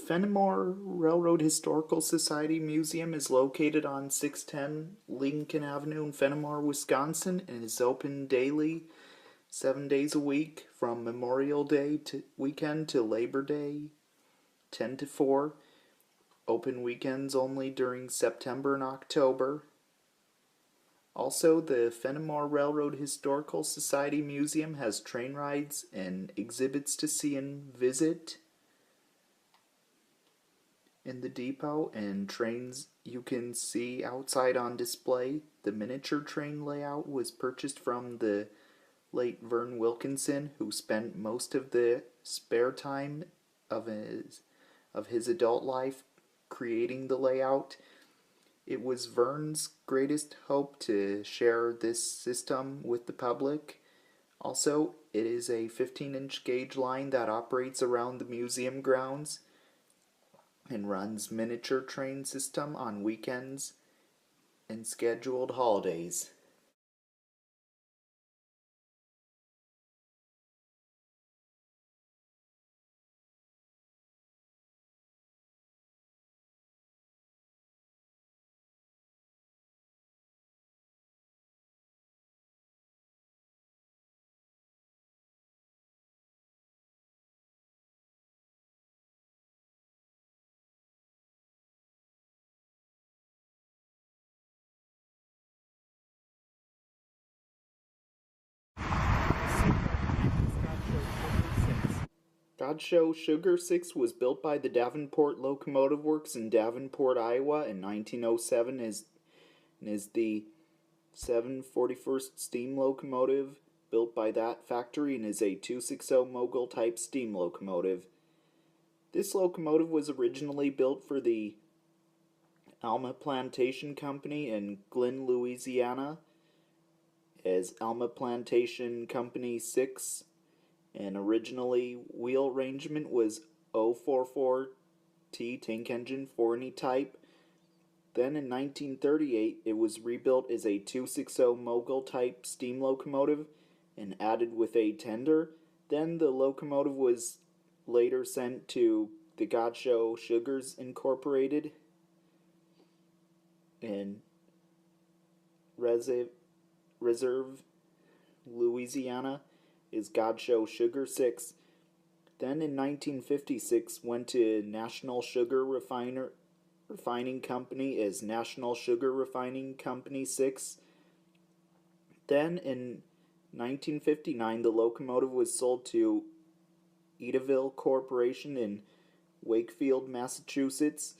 Fennimore Railroad Historical Society Museum is located on 610 Lincoln Avenue in Fennimore, Wisconsin, and is open daily, 7 days a week, from Memorial Day to weekend to Labor Day, 10 to 4. Open weekends only during September and October. Also, the Fennimore Railroad Historical Society Museum has train rides and exhibits to see and visit in the depot, and trains you can see outside on display. The miniature train layout was purchased from the late Vern Wilkinson, who spent most of the spare time of his adult life creating the layout. It was Vern's greatest hope to share this system with the public. Also, it is a 15-inch gauge line that operates around the museum grounds and runs miniature train system on weekends and scheduled holidays. Godshow Sugar 6 was built by the Davenport Locomotive Works in Davenport, Iowa in 1907 and is the 741st steam locomotive built by that factory and is a 260 mogul type steam locomotive. This locomotive was originally built for the Alma Plantation Company in Glen, Louisiana as Alma Plantation Company 6, and originally wheel arrangement was 044T tank engine 4 type. Then in 1938 it was rebuilt as a 260 mogul type steam locomotive and added with a tender. Then the locomotive was later sent to the Godshow Sugars Incorporated in Reserve, Louisiana is Godshow Sugar 6. Then in 1956 went to National Sugar Refining Company as National Sugar Refining Company 6. Then in 1959 the locomotive was sold to Edaville Corporation in Wakefield, Massachusetts.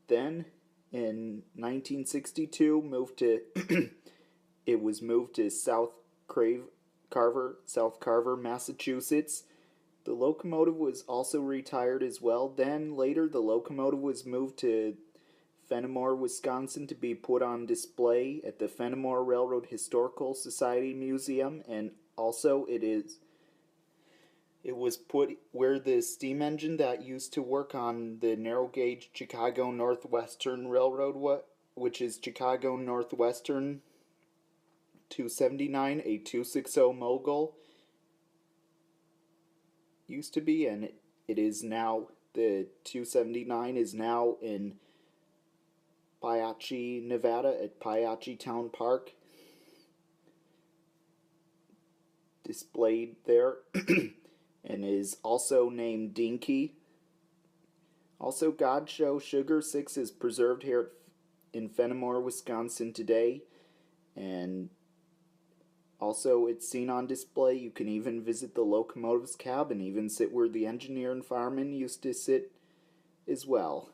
Then in 1962 it was moved to South Carver, Massachusetts. The locomotive was also retired as well. Then later the locomotive was moved to Fennimore, Wisconsin to be put on display at the Fennimore Railroad Historical Society Museum, and also it was put where the steam engine that used to work on the narrow gauge Chicago Northwestern Railroad, which is Chicago Northwestern 279, a 260 mogul, used to be, and it is now, the 279 is now in Piachi, Nevada at Piachi Town Park, displayed there, and is also named Dinky. Also, Godshow Sugar 6 is preserved here in Fennimore, Wisconsin today, and also it's seen on display. You can even visit the locomotive's cab and even sit where the engineer and fireman used to sit as well.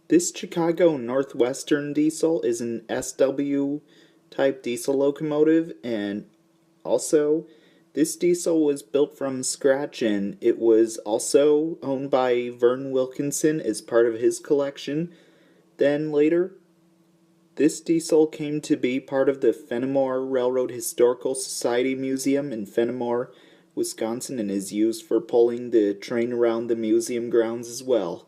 This Chicago Northwestern diesel is an SW type diesel locomotive, and also this diesel was built from scratch, and it was also owned by Vern Wilkinson as part of his collection. Then later, this diesel came to be part of the Fennimore Railroad Historical Society Museum in Fennimore, Wisconsin, and is used for pulling the train around the museum grounds as well,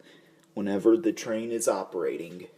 whenever the train is operating.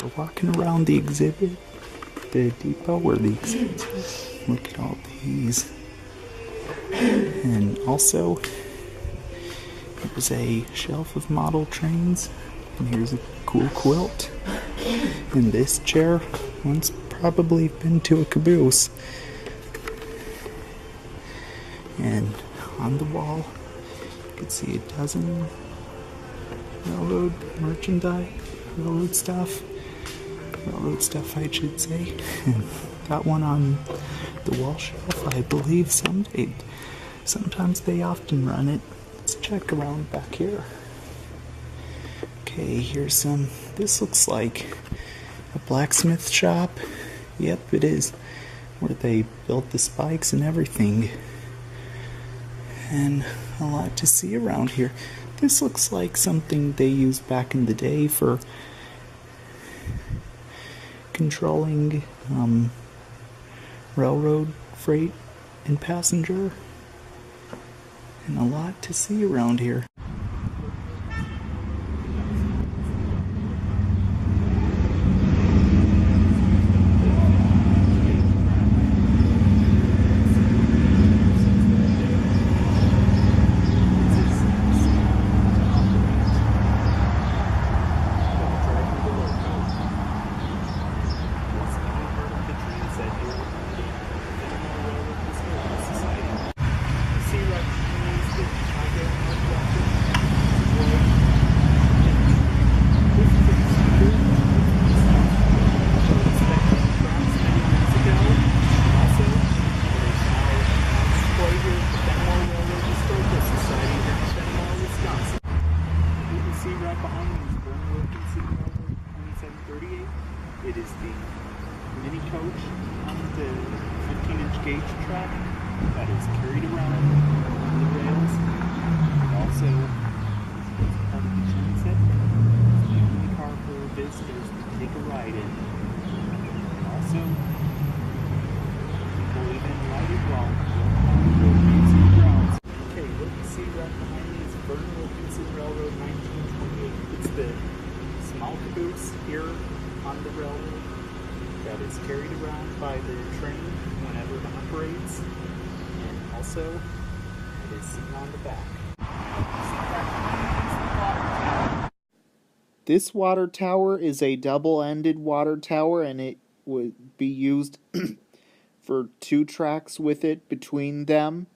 we're walking around the depot or the exhibit. Look at all these. And also, there's a shelf of model trains. And here's a cool quilt. And this chair once probably been to a caboose. And on the wall, you can see a dozen railroad merchandise, railroad stuff I should say. Got one on the wall shelf, I believe sometimes they often run it. Let's check around back here. Okay, here's this looks like a blacksmith shop. Yep, it is, where they built the spikes and everything. And a lot to see around here. This looks like something they used back in the day for controlling railroad freight and passenger. And a lot to see around here. It is the mini coach on the 15-inch gauge track that is carried around the rails. And also, as part of the train set, the only car for visitors to take a ride in. And also, people even ride it while walking the grounds. Okay, what you see right behind me is Vernon Wilkinson Railroad 1928. It's the small caboose here on the railroad that is carried around by the train whenever it operates, and also it is seen on the back. This water tower is a double-ended water tower, and it would be used for 2 tracks with it between them,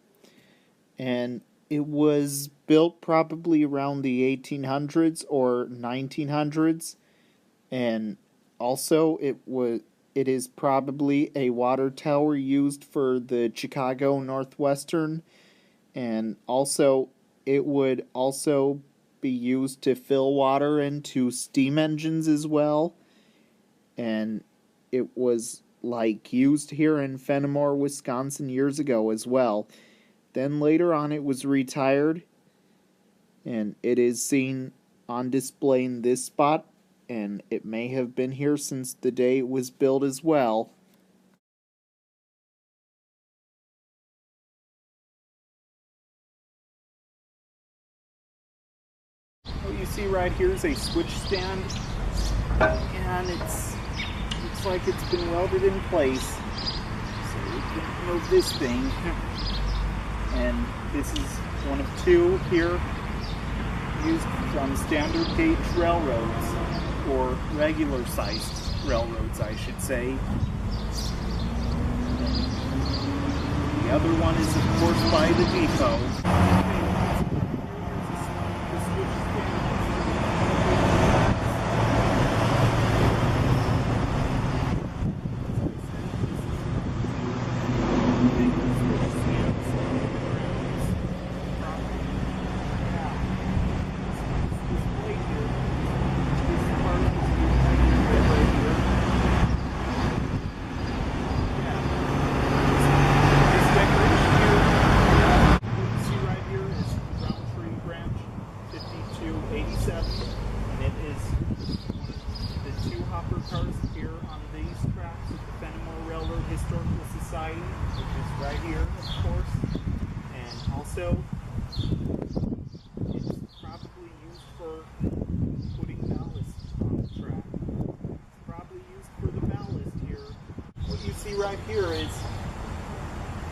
and it was built probably around the 1800s or 1900s, and also, it is probably a water tower used for the Chicago Northwestern, and also it would also be used to fill water into steam engines as well, and it was like used here in Fennimore, Wisconsin years ago as well. Then later on it was retired, and it is seen on display in this spot. And it may have been here since the day it was built as well. What you see right here is a switch stand, and looks like it's been welded in place. So we can move this thing, and this is one of 2 here used from standard gauge railroads. Or regular sized railroads, I should say. The other one is, of course, by the depot. And it is the 2 hopper cars here on these tracks at the Fennimore Railroad Historical Society, which is right here, of course. And also, it's probably used for putting ballast on the track. right here is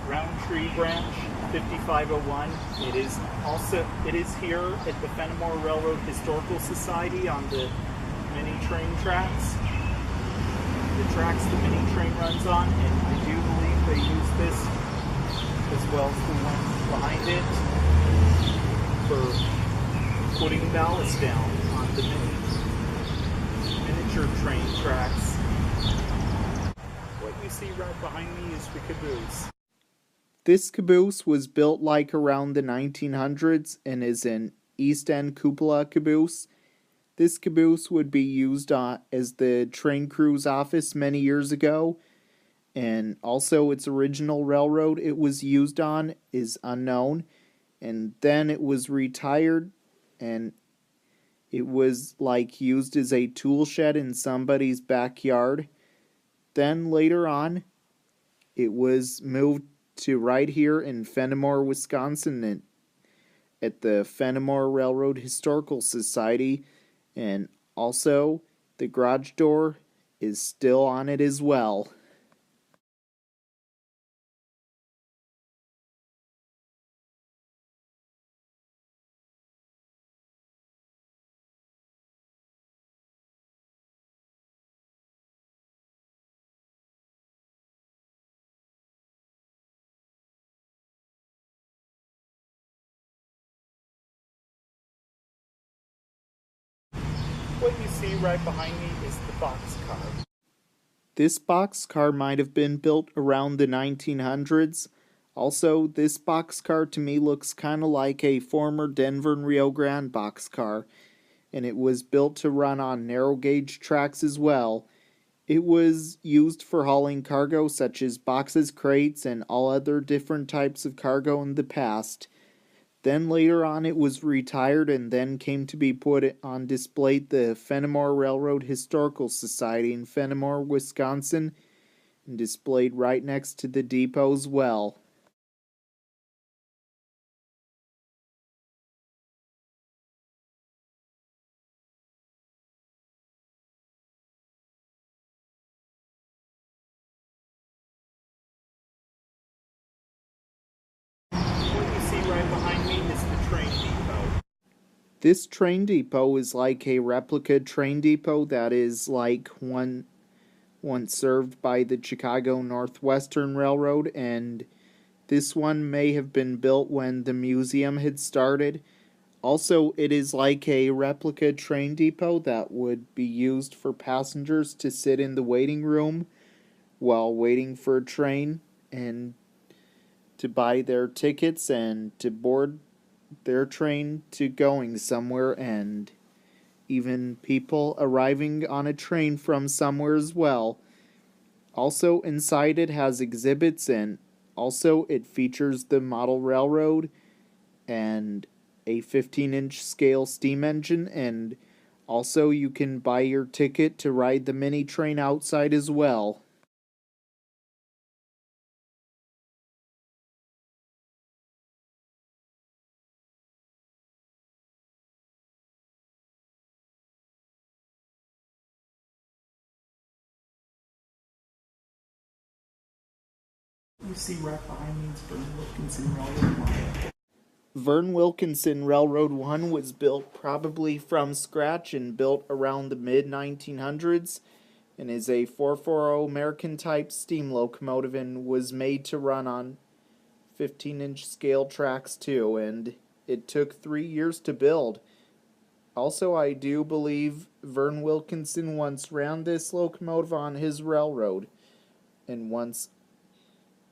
Roundtree Branch 5501. It is here at the Fennimore Railroad Historical Society on the mini train tracks. The tracks the mini train runs on, and I do believe they use this as well as the one behind it for putting ballast down on the miniature train tracks. What you see right behind me is the caboose. This caboose was built like around the 1900s and is an East End cupola caboose. This caboose would be used as the train crew's office many years ago, and also its original railroad it was used on is unknown, and then it was retired and it was like used as a tool shed in somebody's backyard. Then later on it was moved to right here in Fennimore, Wisconsin at the Fennimore Railroad Historical Society, and also the garage door is still on it as well. What you see right behind me is the boxcar. This boxcar might have been built around the 1900s. Also, this boxcar to me looks kind of like a former Denver and Rio Grande boxcar, and it was built to run on narrow gauge tracks as well. It was used for hauling cargo such as boxes, crates, and all other different types of cargo in the past. Then later on it was retired and then came to be put on display at the Fennimore Railroad Historical Society in Fennimore, Wisconsin, and displayed right next to the depot as well. What you see right behind me is the train depot. This train depot is like a replica train depot that is like one once served by the Chicago Northwestern Railroad, and this one may have been built when the museum had started. Also, it is like a replica train depot that would be used for passengers to sit in the waiting room while waiting for a train and to buy their tickets and to board their train to going somewhere, and even people arriving on a train from somewhere as well. Also inside it has exhibits, and also it features the model railroad and a 15-inch scale steam engine, and also you can buy your ticket to ride the mini train outside as well. You see right behind me is Vern Wilkinson Railroad 1. Vern Wilkinson Railroad 1 was built probably from scratch and built around the mid-1900s, and is a 440 American type steam locomotive and was made to run on 15-inch scale tracks too, and it took 3 years to build. Also, I do believe Vern Wilkinson once ran this locomotive on his railroad, and once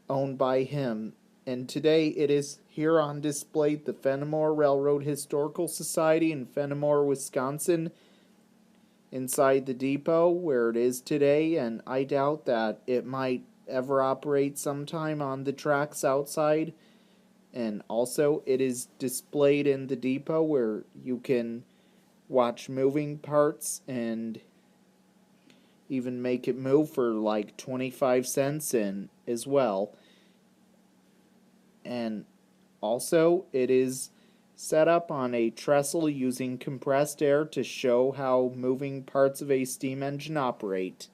owned by him, and today it is here on display at the Fennimore Railroad Historical Society in Fennimore, Wisconsin, inside the depot where it is today, and I doubt that it might ever operate sometime on the tracks outside. And also it is displayed in the depot where you can watch moving parts and even make it move for like 25 cents in as well. And also it is set up on a trestle using compressed air to show how moving parts of a steam engine operate.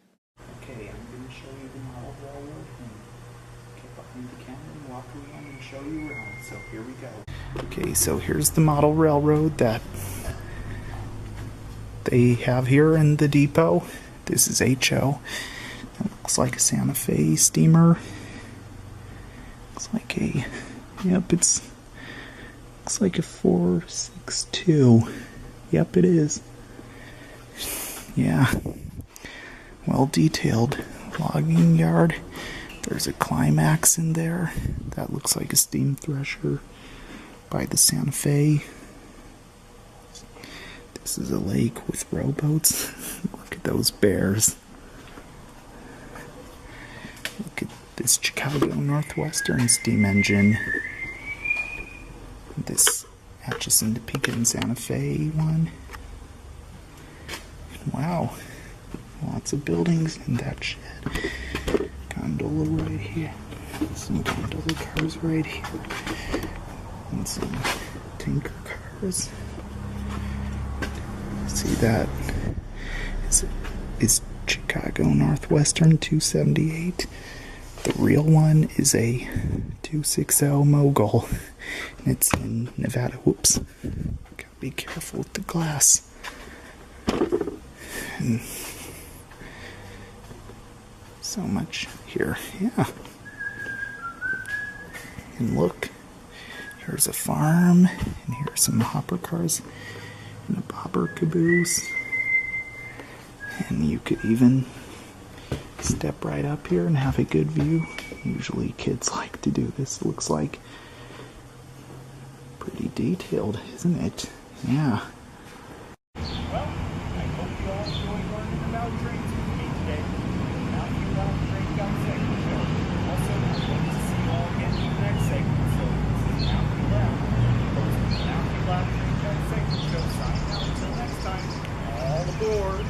Okay, I'm going to show you the model railroad and show you around, so here we go. Okay, so here's the model railroad that they have here in the depot. This is HO. It looks like a Santa Fe steamer. Looks like a, yep, looks like a 462. Yep, it is. Yeah. Well detailed logging yard. There's a climax in there. That looks like a steam thresher by the Santa Fe. This is a lake with rowboats. Look at those bears. Look at this Chicago Northwestern steam engine. This Atchison, Topeka, and Santa Fe one. Wow. Lots of buildings in that shed. Gondola right here. Some gondola cars right here. And some tanker cars. See that? Is Chicago Northwestern 278. The real one is a 260 Mogul. And it's in Nevada. Whoops. Gotta be careful with the glass. And so much here. Yeah. And look. Here's a farm. And here's some hopper cars. And a bobber caboose. And you could even step right up here and have a good view. Usually kids like to do this. It looks like pretty detailed, isn't it? Yeah. Well, I hope you all enjoyed learning about trains with me today. Now if you want to train gun segment show. Also, I hope to see you all again in the next segment. So this is Now We Laugh. Host of the Now We Laugh Train Gun segment show signing out until next time. All aboard!